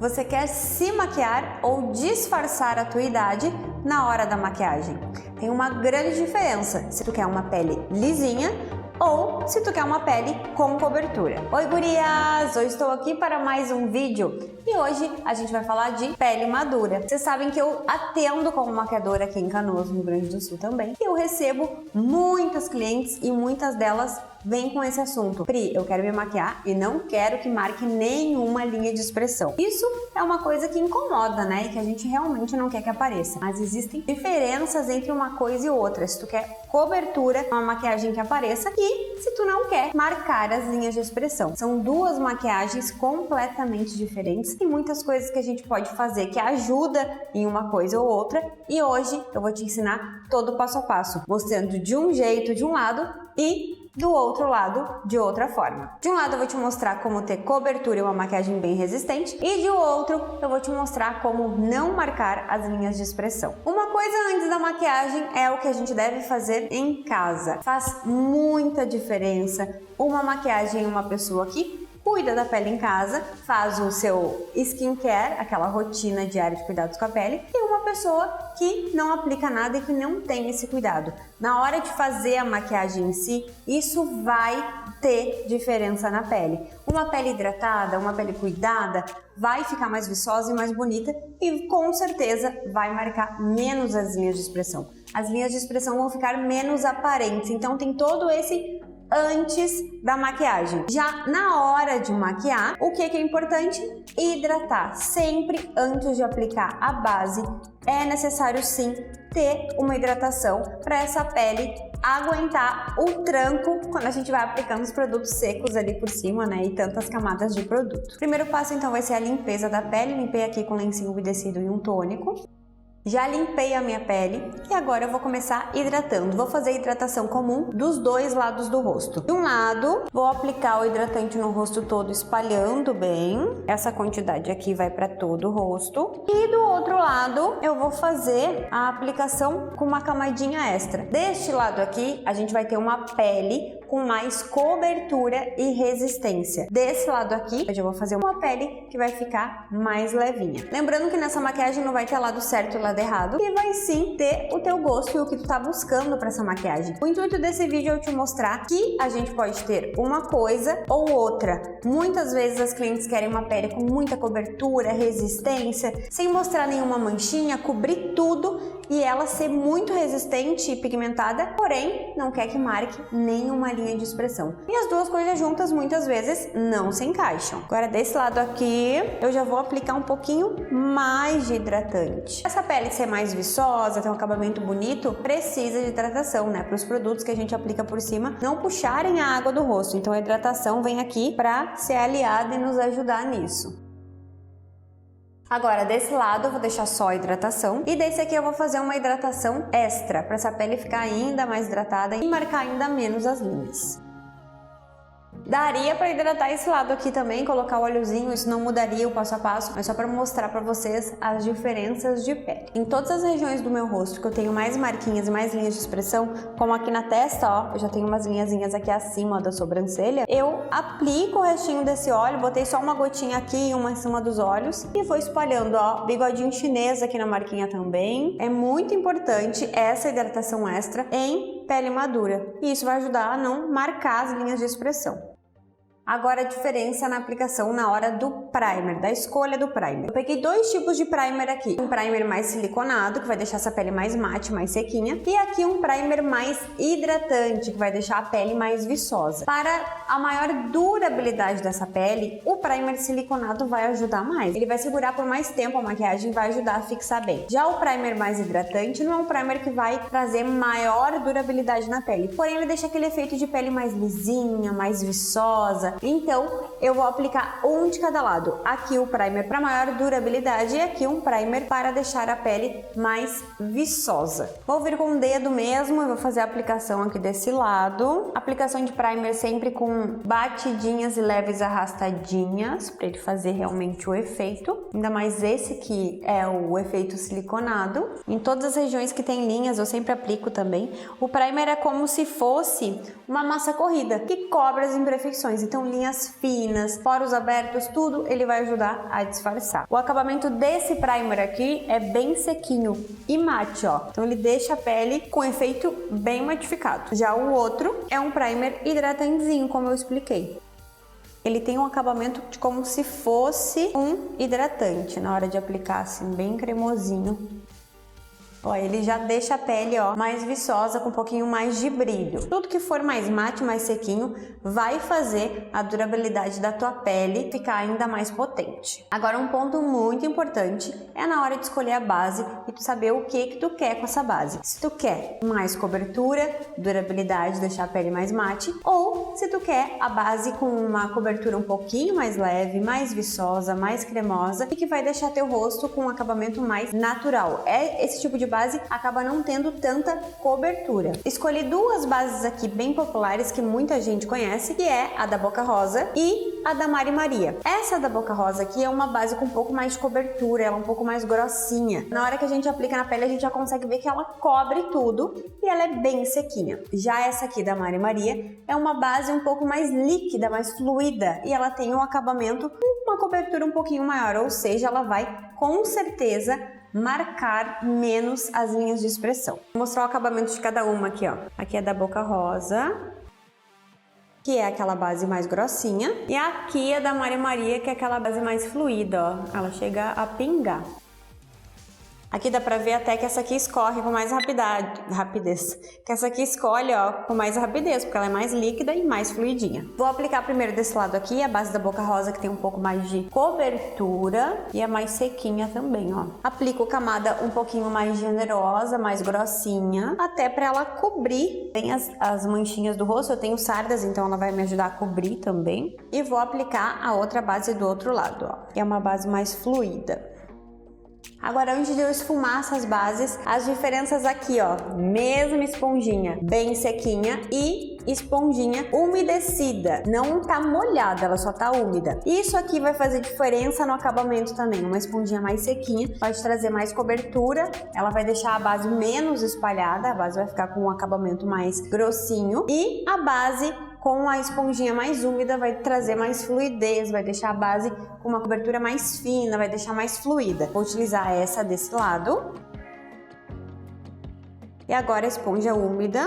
Você quer se maquiar ou disfarçar a tua idade na hora da maquiagem? Tem uma grande diferença se tu quer uma pele lisinha ou se tu quer uma pele com cobertura. Oi gurias! Hoje estou aqui para mais um vídeo e hoje a gente vai falar de pele madura. Vocês sabem que eu atendo como maquiadora aqui em Canoas, no Rio Grande do Sul também, e eu recebo muitas clientes e muitas delas vêm com esse assunto. Pri, eu quero me maquiar e não quero que marque nenhuma linha de expressão. Isso é uma coisa que incomoda, né? E que a gente realmente não quer que apareça. Mas existem diferenças entre uma coisa e outra. Se tu quer cobertura, uma maquiagem que apareça, e se tu não quer marcar as linhas de expressão. São duas maquiagens completamente diferentes e muitas coisas que a gente pode fazer que ajuda em uma coisa ou outra. E hoje eu vou te ensinar todo o passo a passo, mostrando de um jeito de um lado e do outro lado de outra forma. De um lado eu vou te mostrar como ter cobertura e uma maquiagem bem resistente, e de outro eu vou te mostrar como não marcar as linhas de expressão. Uma coisa antes da maquiagem é o que a gente deve fazer em casa. Faz muita diferença uma maquiagem em uma pessoa que cuida da pele em casa, faz o seu skincare, aquela rotina diária de cuidados com a pele, e uma pessoa que não aplica nada e que não tem esse cuidado. Na hora de fazer a maquiagem em si, isso vai ter diferença na pele. Uma pele hidratada, uma pele cuidada, vai ficar mais viçosa e mais bonita e com certeza vai marcar menos as linhas de expressão. As linhas de expressão vão ficar menos aparentes, então tem todo esse antes da maquiagem. Já na hora de maquiar, o que é importante? Hidratar. Sempre antes de aplicar a base, é necessário sim ter uma hidratação para essa pele aguentar o tranco quando a gente vai aplicando os produtos secos ali por cima, né? E tantas camadas de produto. Primeiro passo então vai ser a limpeza da pele. Limpei aqui com lencinho umedecido e um tônico. Já limpei a minha pele e agora eu vou começar hidratando. Vou fazer a hidratação comum dos dois lados do rosto. De um lado, vou aplicar o hidratante no rosto todo, espalhando bem. Essa quantidade aqui vai para todo o rosto. E do outro lado, eu vou fazer a aplicação com uma camadinha extra. Deste lado aqui, a gente vai ter uma pele com mais cobertura e resistência. Desse lado aqui, eu já vou fazer uma pele que vai ficar mais levinha. Lembrando que nessa maquiagem não vai ter lado certo e lado errado, e vai sim ter o teu gosto e o que tu tá buscando para essa maquiagem. O intuito desse vídeo é eu te mostrar que a gente pode ter uma coisa ou outra. Muitas vezes as clientes querem uma pele com muita cobertura, resistência, sem mostrar nenhuma manchinha, cobrir tudo e ela ser muito resistente e pigmentada, porém não quer que marque nenhuma linha de expressão. E as duas coisas juntas muitas vezes não se encaixam. Agora desse lado aqui eu já vou aplicar um pouquinho mais de hidratante. Essa pele ser mais viçosa, ter um acabamento bonito, precisa de hidratação, né? Para os produtos que a gente aplica por cima não puxarem a água do rosto. Então a hidratação vem aqui para ser aliada e nos ajudar nisso. Agora, desse lado eu vou deixar só a hidratação e desse aqui eu vou fazer uma hidratação extra para essa pele ficar ainda mais hidratada e marcar ainda menos as linhas. Daria para hidratar esse lado aqui também, colocar o óleozinho, isso não mudaria o passo a passo, mas só para mostrar para vocês as diferenças de pele. Em todas as regiões do meu rosto que eu tenho mais marquinhas e mais linhas de expressão, como aqui na testa, ó, eu já tenho umas linhazinhas aqui acima da sobrancelha, eu aplico o restinho desse óleo, botei só uma gotinha aqui e uma em cima dos olhos e vou espalhando, ó, bigodinho chinês aqui na marquinha também. É muito importante essa hidratação extra em pele madura e isso vai ajudar a não marcar as linhas de expressão. Agora a diferença na aplicação na hora do primer, da escolha do primer. Eu peguei dois tipos de primer aqui. Um primer mais siliconado, que vai deixar essa pele mais mate, mais sequinha. E aqui um primer mais hidratante, que vai deixar a pele mais viçosa. Para a maior durabilidade dessa pele, o primer siliconado vai ajudar mais. Ele vai segurar por mais tempo a maquiagem e vai ajudar a fixar bem. Já o primer mais hidratante não é um primer que vai trazer maior durabilidade na pele. Porém, ele deixa aquele efeito de pele mais lisinha, mais viçosa. Então, eu vou aplicar um de cada lado. Aqui o primer para maior durabilidade e aqui um primer para deixar a pele mais viçosa. Vou vir com o dedo mesmo e vou fazer a aplicação aqui desse lado. Aplicação de primer sempre com batidinhas e leves arrastadinhas para ele fazer realmente o efeito. ainda mais esse que é o efeito siliconado. Em todas as regiões que tem linhas, eu sempre aplico também. O primer é como se fosse uma massa corrida, que cobre as imperfeições. Então, linhas finas, poros abertos, tudo ele vai ajudar a disfarçar. O acabamento desse primer aqui é bem sequinho e mate, ó. Então, ele deixa a pele com efeito bem matificado. Já o outro é um primer hidratantezinho, como eu expliquei. Ele tem um acabamento de como se fosse um hidratante na hora de aplicar, assim, bem cremosinho. Ó, ele já deixa a pele, ó, mais viçosa, com um pouquinho mais de brilho. Tudo que for mais mate, mais sequinho, vai fazer a durabilidade da tua pele ficar ainda mais potente. Agora, um ponto muito importante é na hora de escolher a base e tu saber o que tu quer com essa base. Se tu quer mais cobertura, durabilidade, deixar a pele mais mate, ou se tu quer a base com uma cobertura um pouquinho mais leve, mais viçosa, mais cremosa e que vai deixar teu rosto com um acabamento mais natural. Esse tipo de base acaba não tendo tanta cobertura. Escolhi duas bases aqui bem populares que muita gente conhece, que é a da Boca Rosa e a da Mari Maria. Essa da Boca Rosa aqui é uma base com um pouco mais de cobertura, ela é um pouco mais grossinha. Na hora que a gente aplica na pele, a gente já consegue ver que ela cobre tudo e ela é bem sequinha. Já essa aqui da Mari Maria é uma base um pouco mais líquida, mais fluida, e ela tem um acabamento com uma cobertura um pouquinho maior, ou seja, ela vai com certeza marcar menos as linhas de expressão. Vou mostrar o acabamento de cada uma aqui, ó. Aqui é da Boca Rosa, que é aquela base mais grossinha, e aqui é da Mari Maria, que é aquela base mais fluida, ó. Ela chega a pingar. Aqui dá pra ver até que essa aqui escorre com mais rapidez. Que essa aqui escolhe, ó, com mais rapidez, porque ela é mais líquida e mais fluidinha. Vou aplicar primeiro desse lado aqui, a base da Boca Rosa, que tem um pouco mais de cobertura e é mais sequinha também, ó. Aplico camada um pouquinho mais generosa, mais grossinha, até pra ela cobrir bem as manchinhas do rosto. Eu tenho sardas, então ela vai me ajudar a cobrir também. E vou aplicar a outra base do outro lado, ó. Que é uma base mais fluida. Agora, antes de eu esfumar essas bases, as diferenças aqui, ó, mesma esponjinha bem sequinha e esponjinha umedecida, não tá molhada, ela só tá úmida. Isso aqui vai fazer diferença no acabamento também. Uma esponjinha mais sequinha pode trazer mais cobertura, ela vai deixar a base menos espalhada, a base vai ficar com um acabamento mais grossinho, e a base com a esponjinha mais úmida vai trazer mais fluidez, vai deixar a base com uma cobertura mais fina, vai deixar mais fluida. Vou utilizar essa desse lado. E agora a esponja úmida.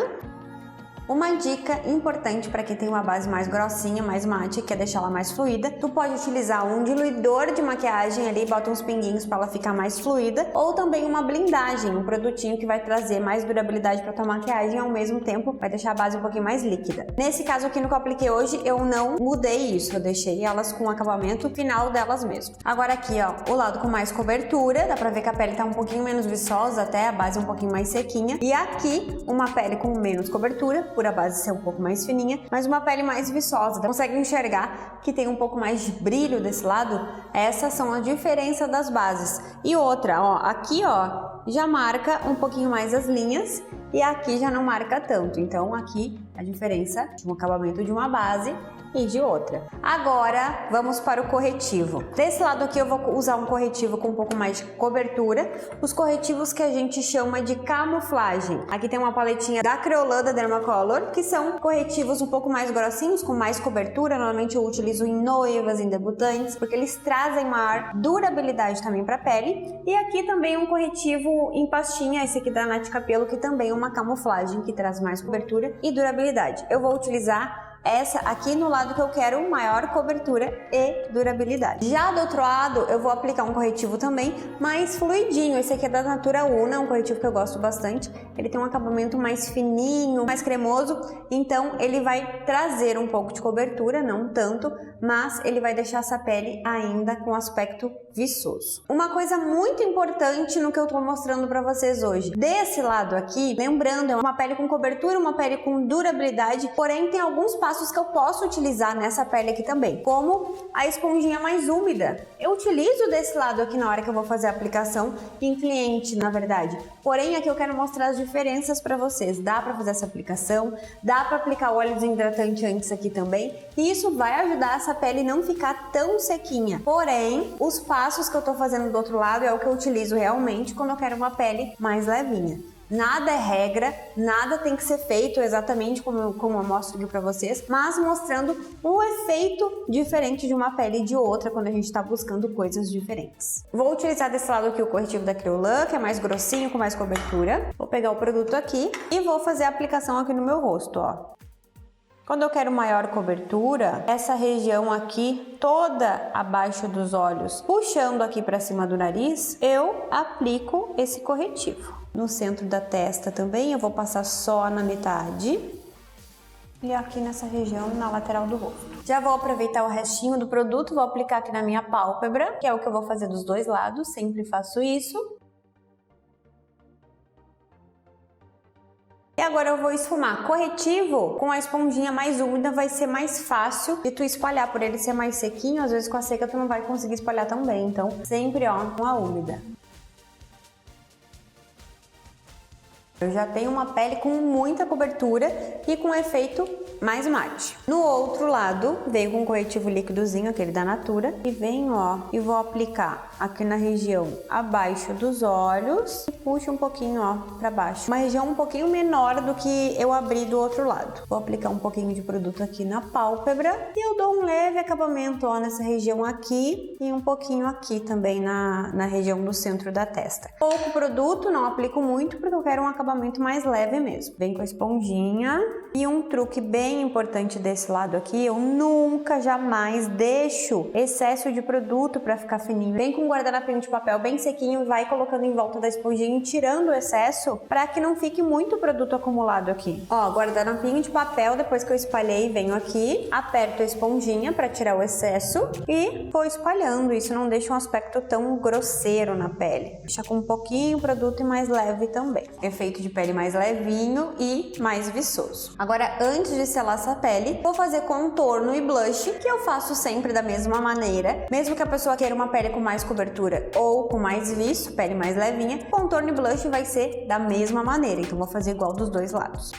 Uma dica importante para quem tem uma base mais grossinha, mais mate, quer deixar ela mais fluida, tu pode utilizar um diluidor de maquiagem ali, bota uns pinguinhos para ela ficar mais fluida, ou também uma blindagem, um produtinho que vai trazer mais durabilidade para tua maquiagem e ao mesmo tempo vai deixar a base um pouquinho mais líquida. Nesse caso aqui no que eu apliquei hoje, eu não mudei isso, eu deixei elas com o acabamento final delas mesmo. Agora aqui, ó, o lado com mais cobertura, dá pra ver que a pele tá um pouquinho menos viçosa, até a base um pouquinho mais sequinha, e aqui uma pele com menos cobertura, por a base ser um pouco mais fininha, mas uma pele mais viçosa. Consegue enxergar que tem um pouco mais de brilho desse lado? Essas são a diferença das bases. E outra, ó, aqui, ó, já marca um pouquinho mais as linhas e aqui já não marca tanto. Então aqui a diferença de um acabamento de uma base e de outra. Agora vamos para o corretivo. Desse lado aqui eu vou usar um corretivo com um pouco mais de cobertura, os corretivos que a gente chama de camuflagem. Aqui tem uma paletinha da Creolan, da Dermacolor, que são corretivos um pouco mais grossinhos, com mais cobertura. Normalmente eu utilizo em noivas, em debutantes, porque eles trazem maior durabilidade também para a pele. E aqui também um corretivo em pastinha, esse aqui da Nath Capello, que também é uma camuflagem que traz mais cobertura e durabilidade. Eu vou utilizar essa aqui no lado que eu quero maior cobertura e durabilidade. Já do outro lado, eu vou aplicar um corretivo também mais fluidinho. Esse aqui é da Natura Una, um corretivo que eu gosto bastante. Ele tem um acabamento mais fininho, mais cremoso, então ele vai trazer um pouco de cobertura, não tanto, mas ele vai deixar essa pele ainda com aspecto viçoso. Uma coisa muito importante no que eu tô mostrando pra vocês hoje. Desse lado aqui, lembrando, é uma pele com cobertura, uma pele com durabilidade, porém tem alguns passos que eu posso utilizar nessa pele aqui também, como a esponjinha mais úmida. Eu utilizo desse lado aqui na hora que eu vou fazer a aplicação em cliente, na verdade. Porém, aqui eu quero mostrar as diferenças para vocês. Dá para fazer essa aplicação, dá para aplicar o óleo desidratante antes aqui também, e isso vai ajudar essa pele não ficar tão sequinha. Porém, os passos que eu tô fazendo do outro lado é o que eu utilizo realmente quando eu quero uma pele mais levinha. Nada é regra, nada tem que ser feito exatamente como eu mostro aqui pra vocês, mas mostrando um efeito diferente de uma pele e de outra quando a gente tá buscando coisas diferentes. Vou utilizar desse lado aqui o corretivo da Creolan, que é mais grossinho, com mais cobertura. Vou pegar o produto aqui e vou fazer a aplicação aqui no meu rosto, ó. Quando eu quero maior cobertura, essa região aqui, toda abaixo dos olhos, puxando aqui pra cima do nariz, eu aplico esse corretivo. No centro da testa também, eu vou passar só na metade e aqui nessa região, na lateral do rosto. Já vou aproveitar o restinho do produto, vou aplicar aqui na minha pálpebra, que é o que eu vou fazer dos dois lados, sempre faço isso. E agora eu vou esfumar. Corretivo com a esponjinha mais úmida vai ser mais fácil de tu espalhar, por ele ser mais sequinho, às vezes com a seca tu não vai conseguir espalhar tão bem, então sempre ó, com a úmida. Eu já tenho uma pele com muita cobertura e com efeito mais mate. No outro lado, veio com um corretivo líquidozinho, aquele da Natura, e venho, ó, e vou aplicar aqui na região abaixo dos olhos e puxo um pouquinho, ó, pra baixo. Uma região um pouquinho menor do que eu abri do outro lado. Vou aplicar um pouquinho de produto aqui na pálpebra e eu dou um leve acabamento, ó, nessa região aqui e um pouquinho aqui também na região do centro da testa. Pouco produto, não aplico muito porque eu quero um acabamento mais leve mesmo. Vem com a esponjinha e um truque bem importante desse lado aqui, eu nunca, jamais deixo excesso de produto para ficar fininho. Vem com um guardanapinho de papel bem sequinho e vai colocando em volta da esponjinha e tirando o excesso para que não fique muito produto acumulado aqui. Ó, guardanapinho de papel, depois que eu espalhei, venho aqui, aperto a esponjinha para tirar o excesso e vou espalhando. Isso não deixa um aspecto tão grosseiro na pele. Deixa com um pouquinho produto e mais leve também. Efeito de pele mais levinho e mais viçoso. Agora, antes de selar essa pele, vou fazer contorno e blush, que eu faço sempre da mesma maneira. Mesmo que a pessoa queira uma pele com mais cobertura ou com mais viço, pele mais levinha, contorno e blush vai ser da mesma maneira. Então, vou fazer igual dos dois lados.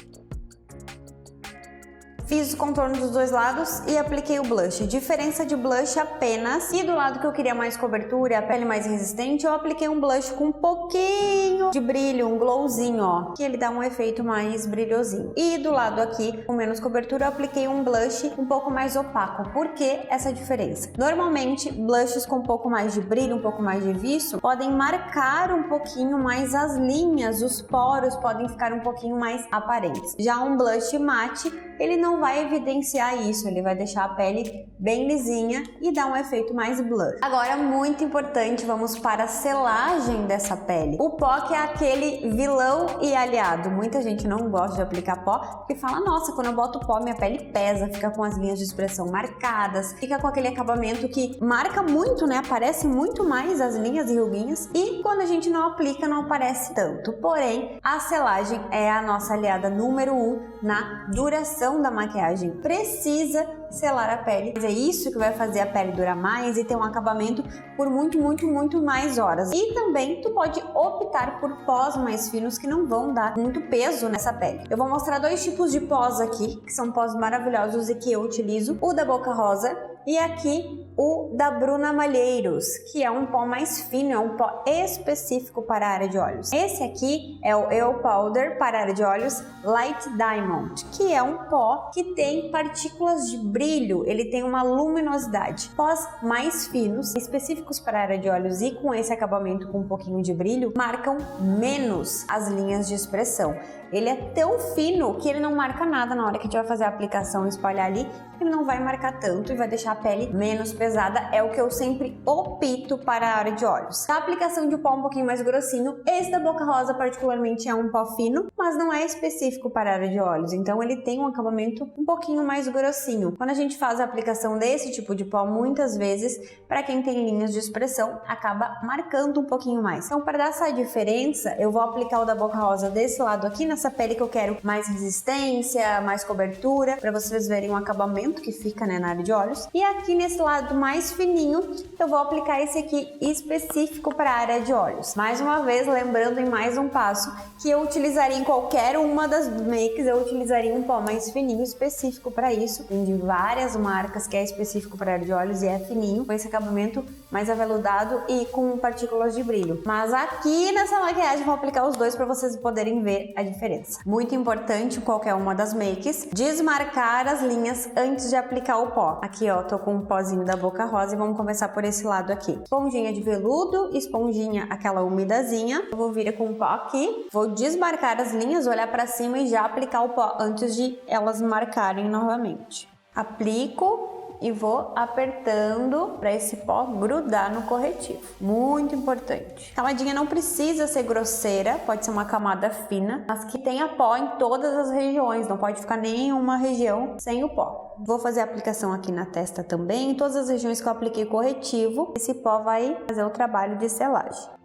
Fiz os contornos dos dois lados e apliquei o blush. Diferença de blush apenas. E do lado que eu queria mais cobertura, a pele mais resistente, eu apliquei um blush com um pouquinho de brilho, um glowzinho, ó. Que ele dá um efeito mais brilhosinho. E do lado aqui, com menos cobertura, eu apliquei um blush um pouco mais opaco. Por que essa diferença? Normalmente, blushes com um pouco mais de brilho, um pouco mais de viço, podem marcar um pouquinho mais as linhas, os poros podem ficar um pouquinho mais aparentes. Já um blush mate, ele não vai evidenciar isso, ele vai deixar a pele bem lisinha e dar um efeito mais blur. Agora, muito importante, vamos para a selagem dessa pele. O pó que é aquele vilão e aliado. Muita gente não gosta de aplicar pó porque fala, nossa, quando eu boto pó minha pele pesa, fica com as linhas de expressão marcadas, fica com aquele acabamento que marca muito, né? Aparece muito mais as linhas e ruguinhas e quando a gente não aplica não aparece tanto. Porém, a selagem é a nossa aliada número 1 na duração da maquiagem. Precisa selar a pele, é isso que vai fazer a pele durar mais e ter um acabamento por muito mais horas. E também tu pode optar por pós mais finos que não vão dar muito peso nessa pele. Eu vou mostrar dois tipos de pós aqui, que são pós maravilhosos e que eu utilizo, o da Boca Rosa e aqui o da Bruna Malheiros, que é um pó mais fino, é um pó específico para a área de olhos. Esse aqui é o EO Powder para a área de olhos Light Diamond, que é um pó que tem partículas de brilho, ele tem uma luminosidade. Pós mais finos, específicos para a área de olhos e com esse acabamento com um pouquinho de brilho, marcam menos as linhas de expressão. Ele é tão fino que ele não marca nada na hora que a gente vai fazer a aplicação e espalhar ali, ele não vai marcar tanto e vai deixar a pele menos pesada, é o que eu sempre opto para a área de olhos. A aplicação de pó um pouquinho mais grossinho, esse da Boca Rosa particularmente é um pó fino, mas não é específico para a área de olhos, então ele tem um acabamento um pouquinho mais grossinho. Quando a gente faz a aplicação desse tipo de pó, muitas vezes, para quem tem linhas de expressão, acaba marcando um pouquinho mais. Então, para dar essa diferença, eu vou aplicar o da Boca Rosa desse lado aqui, nessa pele que eu quero mais resistência, mais cobertura, para vocês verem o acabamento que fica, né, na área de olhos. E aqui nesse lado mais fininho, eu vou aplicar esse aqui específico para a área de olhos. Mais uma vez, lembrando em mais um passo, que eu utilizaria em qualquer uma das makes, eu utilizaria um pó mais fininho específico para isso. Tem de várias marcas que é específico para a área de olhos e é fininho, com esse acabamento mais aveludado e com partículas de brilho. Mas aqui nessa maquiagem vou aplicar os dois para vocês poderem ver a diferença. Muito importante, qualquer uma das makes, desmarcar as linhas antes de aplicar o pó. Aqui ó, tô com um pozinho da Boca Rosa e vamos começar por esse lado aqui. Esponjinha de veludo, esponjinha aquela umidazinha. Eu vou vir com o pó aqui, vou desmarcar as linhas, olhar para cima e já aplicar o pó antes de elas marcarem novamente. Aplico e vou apertando para esse pó grudar no corretivo. Muito importante. A camadinha não precisa ser grosseira, pode ser uma camada fina, mas que tenha pó em todas as regiões, não pode ficar nenhuma região sem o pó. Vou fazer a aplicação aqui na testa também, em todas as regiões que eu apliquei corretivo, esse pó vai fazer o trabalho de selagem.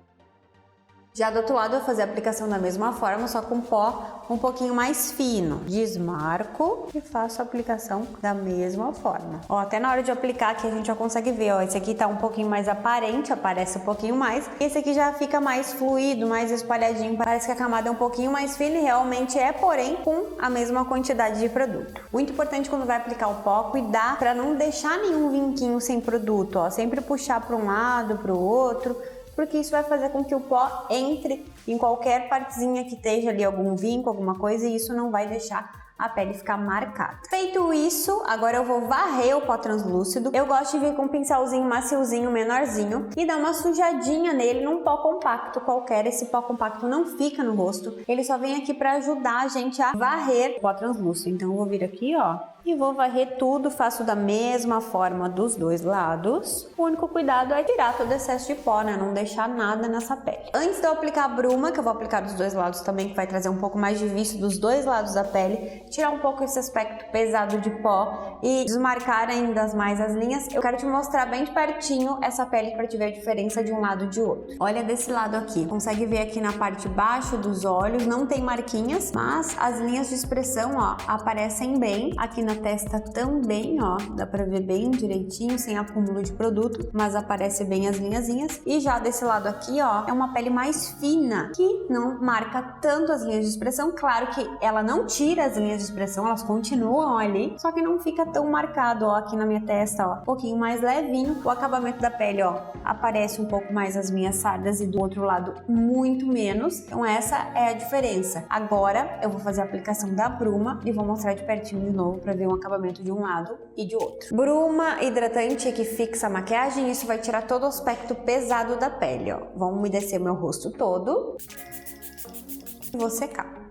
Já do outro lado eu vou fazer a aplicação da mesma forma, só com pó um pouquinho mais fino. Desmarco e faço a aplicação da mesma forma. Ó, até na hora de aplicar aqui a gente já consegue ver, ó, esse aqui tá um pouquinho mais aparente, aparece um pouquinho mais. Esse aqui já fica mais fluido, mais espalhadinho, parece que a camada é um pouquinho mais fina e realmente é, porém com a mesma quantidade de produto. Muito importante quando vai aplicar o pó, cuidar para não deixar nenhum vinquinho sem produto, ó, sempre puxar para um lado, para o outro, porque isso vai fazer com que o pó entre em qualquer partezinha que esteja ali, algum vinco, alguma coisa, e isso não vai deixar a pele ficar marcada. Feito isso, agora eu vou varrer o pó translúcido. Eu gosto de vir com um pincelzinho maciozinho, menorzinho, e dar uma sujadinha nele num pó compacto qualquer. Esse pó compacto não fica no rosto, ele só vem aqui para ajudar a gente a varrer o pó translúcido. Então eu vou vir aqui, ó, e vou varrer tudo, faço da mesma forma dos dois lados. O único cuidado é tirar todo o excesso de pó, né? Não deixar nada nessa pele. Antes de eu aplicar a bruma, que eu vou aplicar dos dois lados também, que vai trazer um pouco mais de vício dos dois lados da pele, tirar um pouco esse aspecto pesado de pó e desmarcar ainda mais as linhas, eu quero te mostrar bem de pertinho essa pele para te ver a diferença de um lado e de outro. Olha desse lado aqui, consegue ver aqui na parte de baixo dos olhos, não tem marquinhas, mas as linhas de expressão, ó, aparecem bem. Aqui na testa também, ó, dá pra ver bem direitinho, sem acúmulo de produto, mas aparece bem as linhazinhas. E já desse lado aqui, ó, é uma pele mais fina, que não marca tanto as linhas de expressão. Claro que ela não tira as linhas de expressão, elas continuam ali, só que não fica tão marcado, ó, aqui na minha testa, ó, um pouquinho mais levinho. O acabamento da pele, ó, aparece um pouco mais as minhas sardas e do outro lado muito menos. Então essa é a diferença. Agora eu vou fazer a aplicação da bruma e vou mostrar de pertinho de novo pra ver um acabamento de um lado e de outro. Bruma hidratante que fixa a maquiagem, isso vai tirar todo o aspecto pesado da pele, ó. Vou umedecer meu rosto todo e vou secar.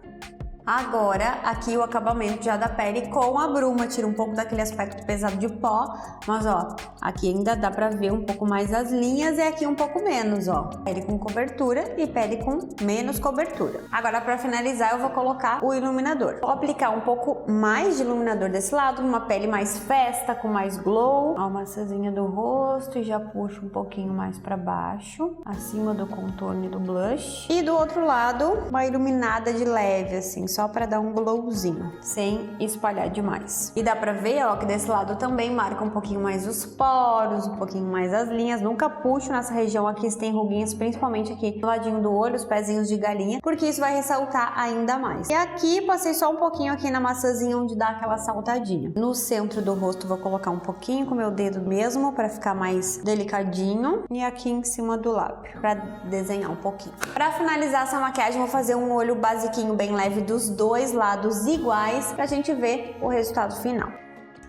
Agora, aqui o acabamento já da pele com a bruma, tira um pouco daquele aspecto pesado de pó, mas ó, aqui ainda dá pra ver um pouco mais as linhas e aqui um pouco menos, ó. Pele com cobertura e pele com menos cobertura. Agora, pra finalizar, eu vou colocar o iluminador. Vou aplicar um pouco mais de iluminador desse lado, uma pele mais festa, com mais glow. Ó, uma massazinha do rosto e já puxo um pouquinho mais pra baixo, acima do contorno e do blush. E do outro lado, uma iluminada de leve, assim, só para dar um glowzinho, sem espalhar demais. E dá pra ver, ó, que desse lado também marca um pouquinho mais os poros, um pouquinho mais as linhas. Nunca puxo nessa região aqui se tem ruguinhas, principalmente aqui no ladinho do olho, os pezinhos de galinha, porque isso vai ressaltar ainda mais. E aqui, passei só um pouquinho aqui na maçãzinha, onde dá aquela saltadinha. No centro do rosto, vou colocar um pouquinho com o meu dedo mesmo, para ficar mais delicadinho. E aqui em cima do lábio, para desenhar um pouquinho. Para finalizar essa maquiagem, vou fazer um olho basiquinho bem leve dos dois lados iguais pra gente ver o resultado final.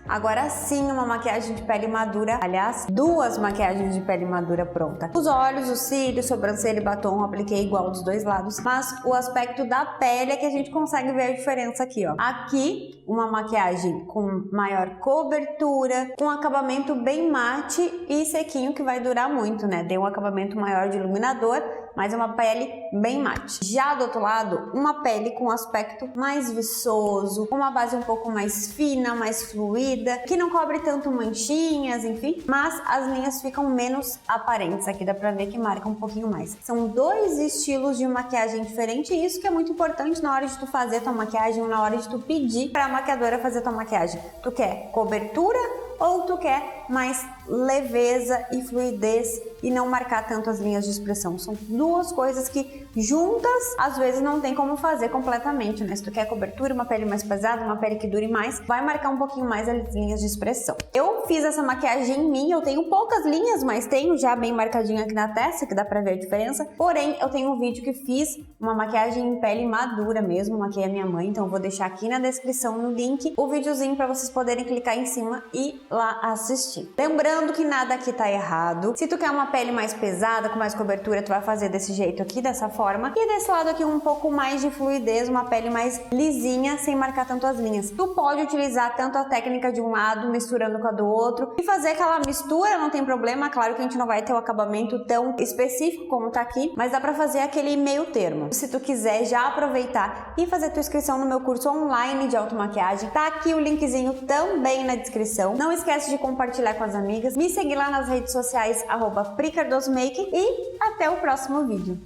Agora sim, uma maquiagem de pele madura, aliás, 2 maquiagens de pele madura pronta. Os olhos, os cílios, sobrancelha e batom eu apliquei igual dos dois lados, mas o aspecto da pele é que a gente consegue ver a diferença aqui, ó. Aqui, uma maquiagem com maior cobertura, com acabamento bem mate e sequinho que vai durar muito, né? Deu um acabamento maior de iluminador, mas é uma pele bem mate. Já do outro lado, uma pele com aspecto mais viçoso, uma base um pouco mais fina, mais fluida, que não cobre tanto manchinhas, enfim, mas as linhas ficam menos aparentes. Aqui dá pra ver que marca um pouquinho mais. São 2 estilos de maquiagem diferente e isso que é muito importante na hora de tu fazer tua maquiagem ou na hora de tu pedir pra maquiadora fazer tua maquiagem. Tu quer cobertura ou tu quer mais leveza e fluidez e não marcar tanto as linhas de expressão? São 2 coisas que juntas às vezes não tem como fazer completamente, né? Se tu quer cobertura, uma pele mais pesada, uma pele que dure mais, vai marcar um pouquinho mais as linhas de expressão. Eu fiz essa maquiagem em mim, eu tenho poucas linhas, mas tenho já bem marcadinho aqui na testa, que dá pra ver a diferença. Porém, eu tenho um vídeo que fiz uma maquiagem em pele madura mesmo, maquiei a minha mãe, então eu vou deixar aqui na descrição, no link, o videozinho pra vocês poderem clicar em cima e lá assistir. Lembrando que nada aqui tá errado. Se tu quer uma pele mais pesada, com mais cobertura, tu vai fazer desse jeito aqui, dessa forma. E desse lado aqui um pouco mais de fluidez, uma pele mais lisinha, sem marcar tanto as linhas. Tu pode utilizar tanto a técnica de um lado, misturando com a do outro. E fazer aquela mistura, não tem problema. Claro que a gente não vai ter o acabamento tão específico como tá aqui, mas dá pra fazer aquele meio termo. Se tu quiser já aproveitar e fazer tua inscrição no meu curso online de automaquiagem, tá aqui o linkzinho também na descrição. Não esquece de compartilhar com as amigas, me seguir lá nas redes sociais @pricardosmake e até o próximo vídeo.